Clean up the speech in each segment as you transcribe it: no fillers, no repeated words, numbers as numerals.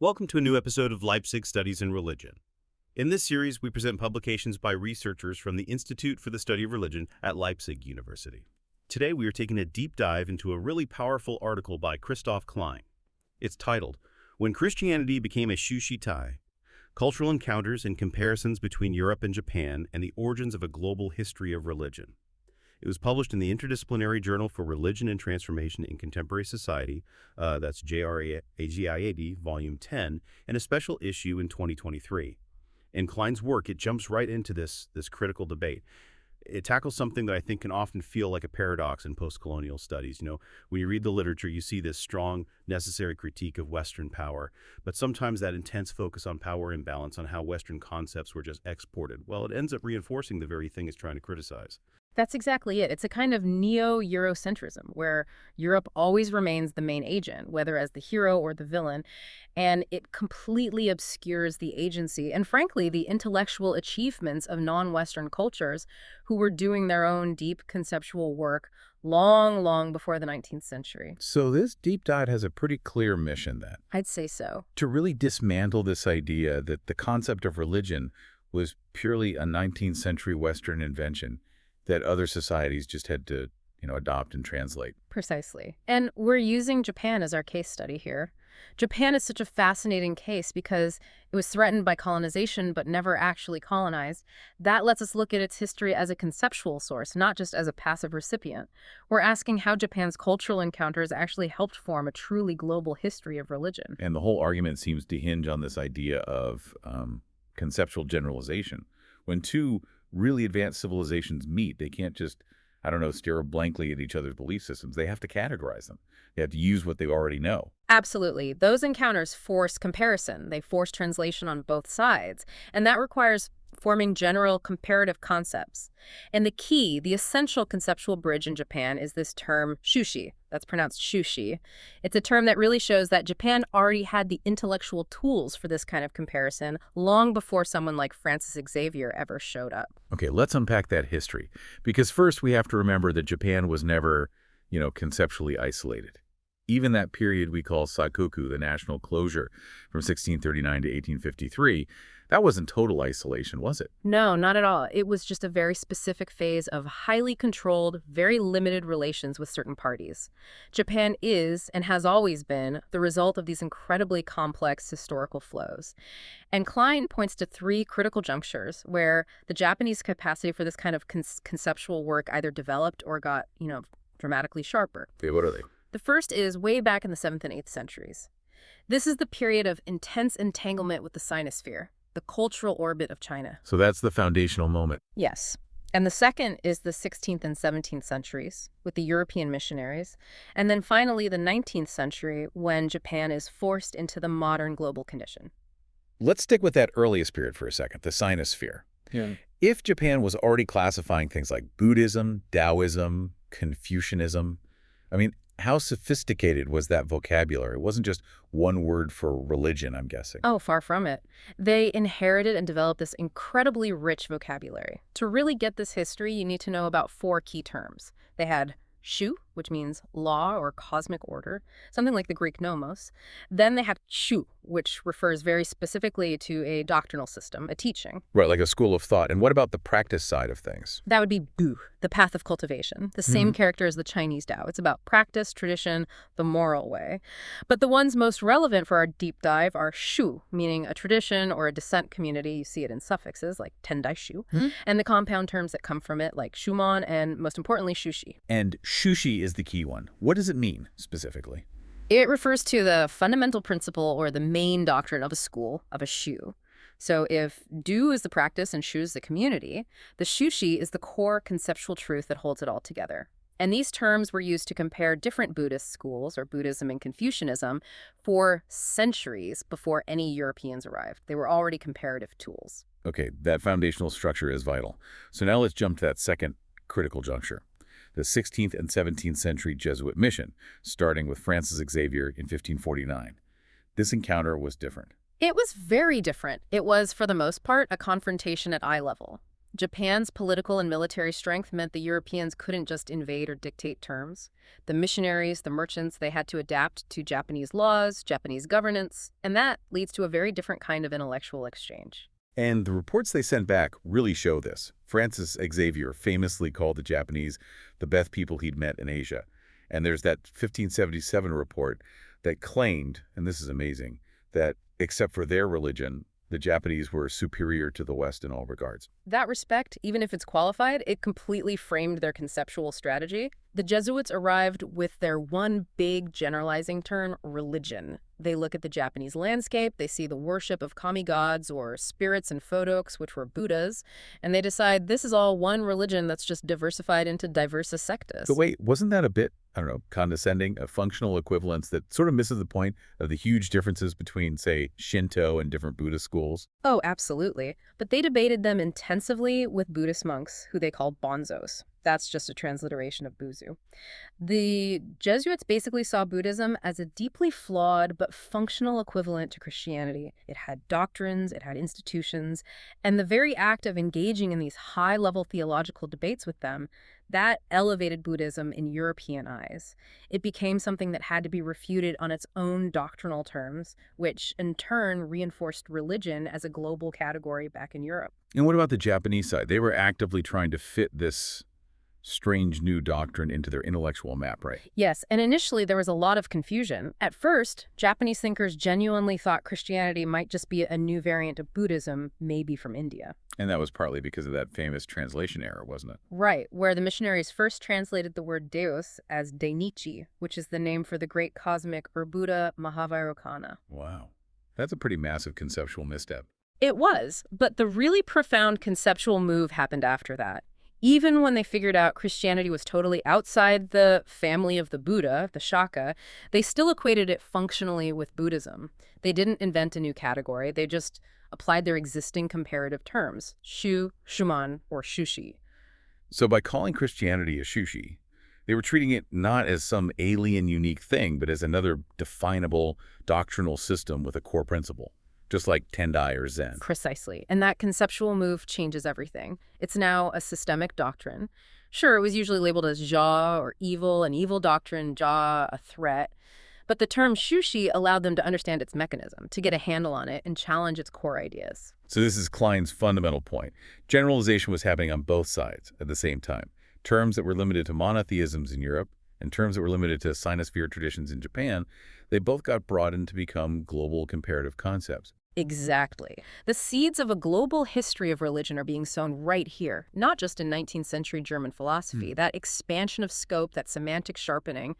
Welcome to a new episode of Leipzig Studies in Religion. In this series, we present publications by researchers from the Institute for the Study of Religion at Leipzig University. Today, we are taking a deep dive into a really powerful article by Christoph Klein. It's titled, When Christianity Became a Shūshi Tie, Cultural Encounters and Comparisons Between Europe and Japan and the Origins of a Global History of Religion. It was published in the Interdisciplinary Journal for Religion and Transformation in Contemporary Society, that's JRAGIAD, Volume 10, and a special issue in 2023. In Klein's work, it jumps right into this critical debate. It tackles something that I think can often feel like a paradox in post-colonial studies. When you read the literature, you see this strong, necessary critique of Western power, but sometimes that intense focus on power imbalance, on how Western concepts were just exported, well, it ends up reinforcing the very thing it's trying to criticize. That's exactly it. It's a kind of neo-Eurocentrism, where Europe always remains the main agent, whether as the hero or the villain, and it completely obscures the agency and, frankly, the intellectual achievements of non-Western cultures who were doing their own deep conceptual work long, long before the 19th century. So this deep dive has a pretty clear mission then. I'd say so. To really dismantle this idea that the concept of religion was purely a 19th century Western invention that other societies just had to, adopt and translate. Precisely. And we're using Japan as our case study here. Japan is such a fascinating case because it was threatened by colonization but never actually colonized. That lets us look at its history as a conceptual source, not just as a passive recipient. We're asking how Japan's cultural encounters actually helped form a truly global history of religion. And the whole argument seems to hinge on this idea of conceptual generalization. When two really advanced civilizations meet, they can't just, stare blankly at each other's belief systems. They have to categorize them. They have to use what they already know. Absolutely. Those encounters force comparison. They force translation on both sides. And that requires forming general comparative concepts. And the essential conceptual bridge in Japan is this term Shūshi. That's pronounced Shūshi. It's a term that really shows that Japan already had the intellectual tools for this kind of comparison long before someone like Francis Xavier ever showed up. Okay, let's unpack that history. Because first we have to remember that Japan was never, conceptually isolated. Even that period we call Saikoku, the national closure from 1639 to 1853, that wasn't total isolation, was it? No, not at all. It was just a very specific phase of highly controlled, very limited relations with certain parties. Japan is, and has always been, the result of these incredibly complex historical flows. And Klein points to three critical junctures where the Japanese capacity for this kind of conceptual work either developed or got, dramatically sharper. Okay, what are they? The first is way back in the 7th and 8th centuries. This is the period of intense entanglement with the sinosphere, the cultural orbit of China. So that's the foundational moment. Yes. And the second is the 16th and 17th centuries with the European missionaries. And then finally the 19th century when Japan is forced into the modern global condition. Let's stick with that earliest period for a second, the sinosphere. Yeah. If Japan was already classifying things like Buddhism, Taoism, Confucianism, how sophisticated was that vocabulary? It wasn't just one word for religion, I'm guessing. Oh, far from it. They inherited and developed this incredibly rich vocabulary. To really get this history, you need to know about 4 key terms. They had Shu, which means law or cosmic order, something like the Greek nomos. Then they had Shu, which refers very specifically to a doctrinal system, a teaching. Right, like a school of thought. And what about the practice side of things? That would be Bu, the path of cultivation, the same character as the Chinese Tao. It's about practice, tradition, the moral way. But the ones most relevant for our deep dive are Shu, meaning a tradition or a descent community. You see it in suffixes like Tendai Shu, and the compound terms that come from it like Shumon and, most importantly, Shūshi. And Shūshi is the key one. What does it mean specifically? It refers to the fundamental principle or the main doctrine of a school, of a shu. So if do is the practice and shu is the community, the Shūshi is the core conceptual truth that holds it all together. And these terms were used to compare different Buddhist schools, or Buddhism and Confucianism, for centuries before any Europeans arrived. They were already comparative tools. Okay, that foundational structure is vital. So now let's jump to that second critical juncture. The 16th and 17th century Jesuit mission, starting with Francis Xavier in 1549. This encounter was different. It was very different. It was, for the most part, a confrontation at eye level. Japan's political and military strength meant the Europeans couldn't just invade or dictate terms. The missionaries, the merchants, they had to adapt to Japanese laws, Japanese governance, and that leads to a very different kind of intellectual exchange. And the reports they sent back really show this. Francis Xavier famously called the Japanese the best people he'd met in Asia. And there's that 1577 report that claimed, and this is amazing, that except for their religion, the Japanese were superior to the West in all regards. That respect, even if it's qualified, it completely framed their conceptual strategy. The Jesuits arrived with their one big generalizing term, religion. They look at the Japanese landscape, they see the worship of kami gods or spirits and photoks, which were Buddhas, and they decide this is all one religion that's just diversified into diversa sectas. But wait, wasn't that a bit, I don't know, condescending, a functional equivalence that sort of misses the point of the huge differences between, say, Shinto and different Buddhist schools? Oh, absolutely. But they debated them intensively with Buddhist monks, who they called bonzos. That's just a transliteration of Buzu. The Jesuits basically saw Buddhism as a deeply flawed but functional equivalent to Christianity. It had doctrines, it had institutions, and the very act of engaging in these high-level theological debates with them, that elevated Buddhism in European eyes. It became something that had to be refuted on its own doctrinal terms, which in turn reinforced religion as a global category back in Europe. And what about the Japanese side? They were actively trying to fit this strange new doctrine into their intellectual map, right? Yes, and initially there was a lot of confusion. At first, Japanese thinkers genuinely thought Christianity might just be a new variant of Buddhism, maybe from India. And that was partly because of that famous translation error, wasn't it? Right, where the missionaries first translated the word Deus as Dainichi, which is the name for the great cosmic Buddha Mahavairocana. Wow. That's a pretty massive conceptual misstep. It was, but the really profound conceptual move happened after that. Even when they figured out Christianity was totally outside the family of the Buddha, the Shaka, they still equated it functionally with Buddhism. They didn't invent a new category. They just applied their existing comparative terms, Shu, Shuman, or Shūshi. So by calling Christianity a Shūshi, they were treating it not as some alien unique thing, but as another definable doctrinal system with a core principle. Just like Tendai or Zen. Precisely. And that conceptual move changes everything. It's now a systemic doctrine. Sure, it was usually labeled as Ja or evil, an evil doctrine, Ja, a threat. But the term Shūshi allowed them to understand its mechanism, to get a handle on it, and challenge its core ideas. So this is Klein's fundamental point. Generalization was happening on both sides at the same time. Terms that were limited to monotheisms in Europe and terms that were limited to sinosphere traditions in Japan, they both got broadened to become global comparative concepts. Exactly. The seeds of a global history of religion are being sown right here, not just in 19th century German philosophy. That expansion of scope, that semantic sharpening,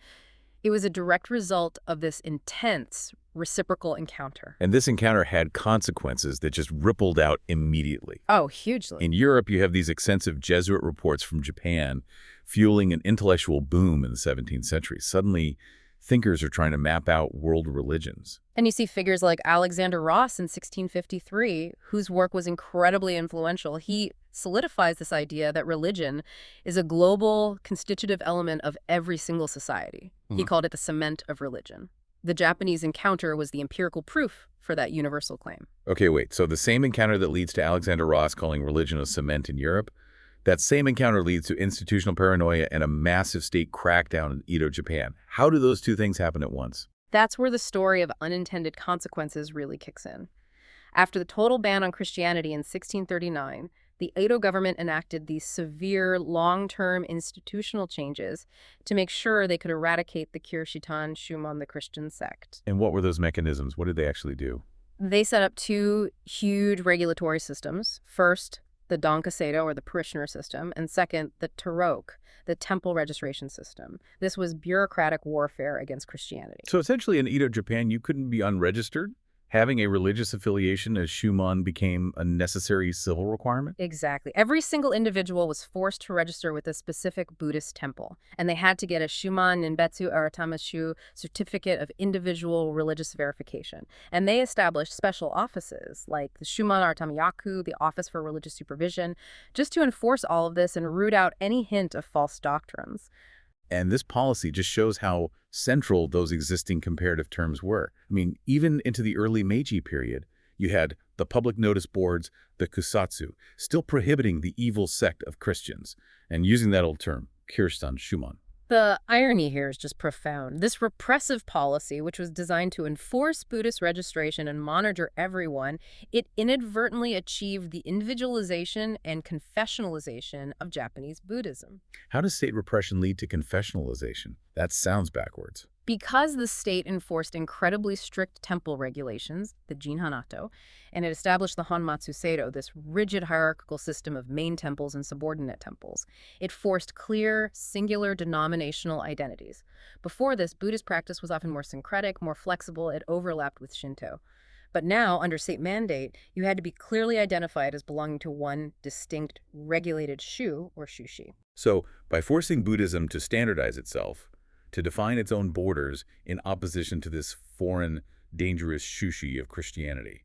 it was a direct result of this intense reciprocal encounter. And this encounter had consequences that just rippled out immediately. Oh, hugely. In Europe, you have these extensive Jesuit reports from Japan fueling an intellectual boom in the 17th century. Suddenly, thinkers are trying to map out world religions. And you see figures like Alexander Ross in 1653, whose work was incredibly influential. He solidifies this idea that religion is a global constitutive element of every single society. He called it the cement of religion. The Japanese encounter was the empirical proof for that universal claim. Okay, wait. So the same encounter that leads to Alexander Ross calling religion a cement in Europe, that same encounter leads to institutional paranoia and a massive state crackdown in Edo, Japan. How do those two things happen at once? That's where the story of unintended consequences really kicks in. After the total ban on Christianity in 1639, the Edo government enacted these severe, long-term institutional changes to make sure they could eradicate the Kirshitan Shumon, the Christian sect. And what were those mechanisms? What did they actually do? They set up two huge regulatory systems. First, the Dankasedo, or the parishioner system, and second, the Tarok, the temple registration system. This was bureaucratic warfare against Christianity. So essentially in Edo, Japan, you couldn't be unregistered? Having a religious affiliation as Shumon became a necessary civil requirement? Exactly. Every single individual was forced to register with a specific Buddhist temple, and they had to get a Shumon Ninbetsu Aratamashu certificate of individual religious verification. And they established special offices like the Shumon Aratamayaku, the Office for Religious Supervision, just to enforce all of this and root out any hint of false doctrines. And this policy just shows how central those existing comparative terms were. I mean, even into the early Meiji period, You had the public notice boards, the kusatsu, still prohibiting the evil sect of Christians, and using that old term, Kirtan Schumann. The irony here is just profound. This repressive policy, which was designed to enforce Buddhist registration and monitor everyone, it inadvertently achieved the individualization and confessionalization of Japanese Buddhism. How does state repression lead to confessionalization? That sounds backwards. Because the state enforced incredibly strict temple regulations, the Jinhanato, and it established the Honmatsu Seido, this rigid hierarchical system of main temples and subordinate temples, it forced clear, singular denominational identities. Before this, Buddhist practice was often more syncretic, more flexible, it overlapped with Shinto. But now, under state mandate, you had to be clearly identified as belonging to one distinct, regulated shu, or Shūshi. So, by forcing Buddhism to standardize itself, to define its own borders in opposition to this foreign, dangerous Shūshi of Christianity,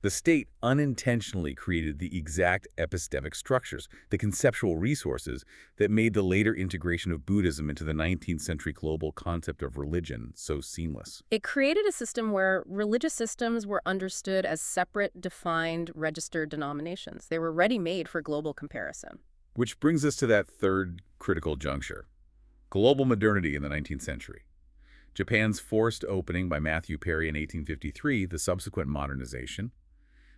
the state unintentionally created the exact epistemic structures, the conceptual resources that made the later integration of Buddhism into the 19th century global concept of religion so seamless. It created a system where religious systems were understood as separate, defined, registered denominations. They were ready-made for global comparison. Which brings us to that third critical juncture. Global modernity in the 19th century. Japan's forced opening by Matthew Perry in 1853, the subsequent modernization.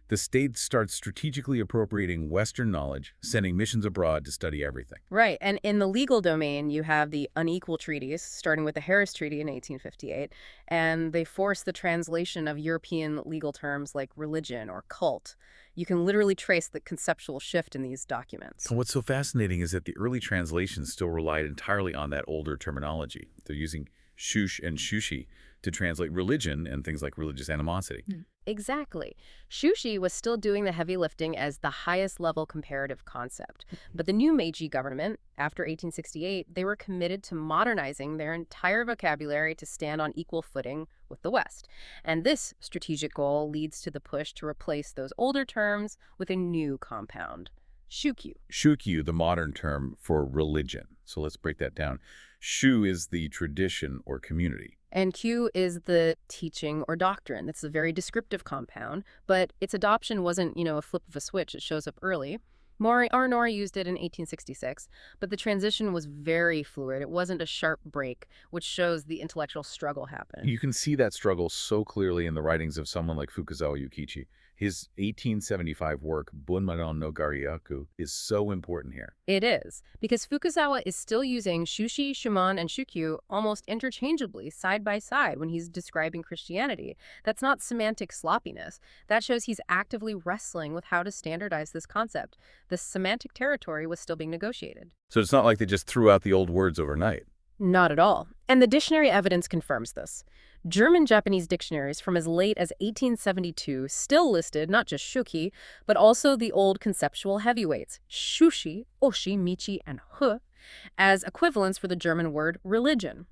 The state starts strategically appropriating Western knowledge, sending missions abroad to study everything. Right, and in the legal domain, you have the unequal treaties, starting with the Harris Treaty in 1858, and they force the translation of European legal terms like religion or cult. You can literally trace the conceptual shift in these documents. And what's so fascinating is that the early translations still relied entirely on that older terminology. They're using Shūsh and Shūshi to translate religion and things like religious animosity. Exactly. Shūshi was still doing the heavy lifting as the highest level comparative concept. But the new Meiji government, after 1868, they were committed to modernizing their entire vocabulary to stand on equal footing with the West. And this strategic goal leads to the push to replace those older terms with a new compound, Shūkyu. Shūkyu, the modern term for religion. So let's break that down. Shū is the tradition or community. And Q is the teaching or doctrine. That's a very descriptive compound, but its adoption wasn't, a flip of a switch. It shows up early. Arinori used it in 1866, but the transition was very fluid. It wasn't a sharp break, which shows the intellectual struggle happened. You can see that struggle so clearly in the writings of someone like Fukuzawa Yukichi. His 1875 work, Bunmadan no Garyaku, is so important here. It is, because Fukuzawa is still using Shūshi, Shumon, and Shūkyu almost interchangeably, side by side, when he's describing Christianity. That's not semantic sloppiness. That shows he's actively wrestling with how to standardize this concept. The semantic territory was still being negotiated. So it's not like they just threw out the old words overnight. Not at all. And the dictionary evidence confirms this. German-Japanese dictionaries from as late as 1872 still listed not just shuki, but also the old conceptual heavyweights, shushi, oshi, michi, and he, as equivalents for the German word religion.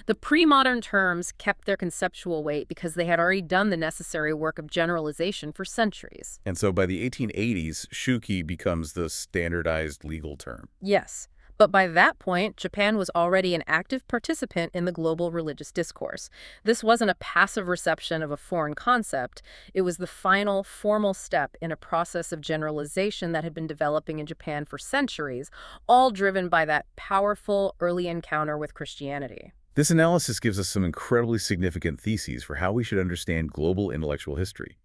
The pre-modern terms kept their conceptual weight because they had already done the necessary work of generalization for centuries. And so by the 1880s, shuki becomes the standardized legal term. Yes. But by that point, Japan was already an active participant in the global religious discourse. This wasn't a passive reception of a foreign concept. It was the final, formal step in a process of generalization that had been developing in Japan for centuries, all driven by that powerful early encounter with Christianity. This analysis gives us some incredibly significant theses for how we should understand global intellectual history.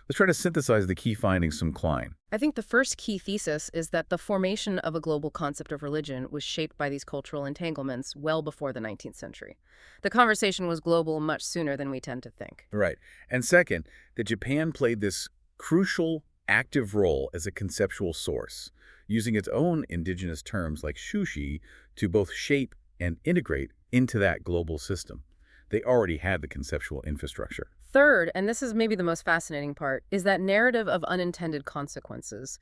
Let's try to synthesize the key findings from Klein. I think the first key thesis is that the formation of a global concept of religion was shaped by these cultural entanglements well before the 19th century. The conversation was global much sooner than we tend to think. Right. And second, that Japan played this crucial, active role as a conceptual source, using its own indigenous terms like Shūshi to both shape and integrate into that global system. They already had the conceptual infrastructure. Third, and this is maybe the most fascinating part, is that narrative of unintended consequences.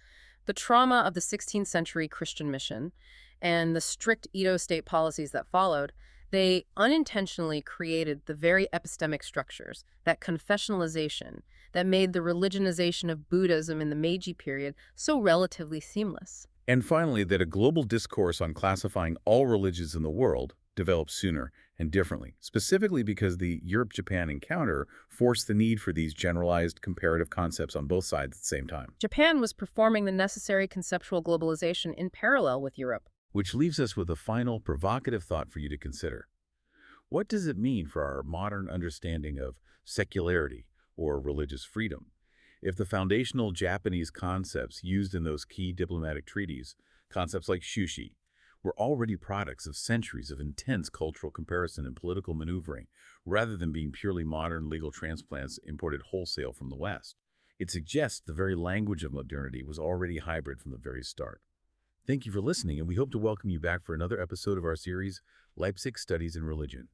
The trauma of the 16th century Christian mission and the strict Edo state policies that followed, they unintentionally created the very epistemic structures, that confessionalization, that made the religionization of Buddhism in the Meiji period so relatively seamless. And finally, that a global discourse on classifying all religions in the world, developed sooner and differently, specifically because the Europe-Japan encounter forced the need for these generalized comparative concepts on both sides at the same time. Japan was performing the necessary conceptual globalization in parallel with Europe. Which leaves us with a final provocative thought for you to consider. What does it mean for our modern understanding of secularity or religious freedom if the foundational Japanese concepts used in those key diplomatic treaties, concepts like Shūshi, were already products of centuries of intense cultural comparison and political maneuvering, rather than being purely modern legal transplants imported wholesale from the West? It suggests the very language of modernity was already hybrid from the very start. Thank you for listening, and we hope to welcome you back for another episode of our series, Leipzig Studies in Religion.